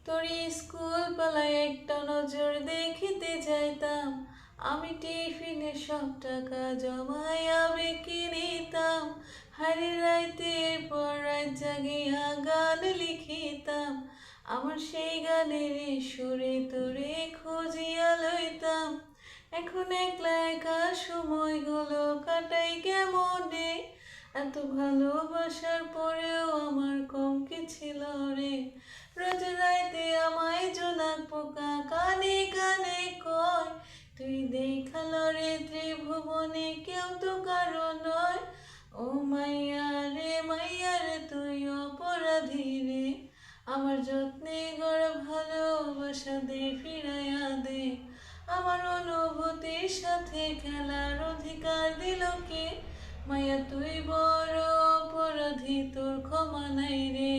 তোর স্কুল পালায় একটা নজর দেখিতে যাইতাম, আমি টিফিনে সব টাকা জমাইয়া বিকি নিতাম। হারি রাইতের পর রাত জাগিয়া গান লিখিতাম, আমার সেই গানের সুরে তোরে খুঁজিয়া লইতাম। এখন একলা একা সময়গুলো কাটাই কেমনে, এত ভালোবাসার পরেও আমার কম কি ছিল রে। রোজ রাইতে আমায় জোনাক পোকা কানে কানে কয়, তুই দেখালো রে ত্রিভুবনে কেউ তো কারো নয়। ও মাইয়া রে তুই অপরাধী রে, আমার যত্নে গড়া ভালোবাসা দে ফিরাইয়া দে। আমার অনুভূতির সাথে খেলার অধিকার দিল কে, মাইয়া তুই বড় অপরাধী, তোর ক্ষমা নাই রে।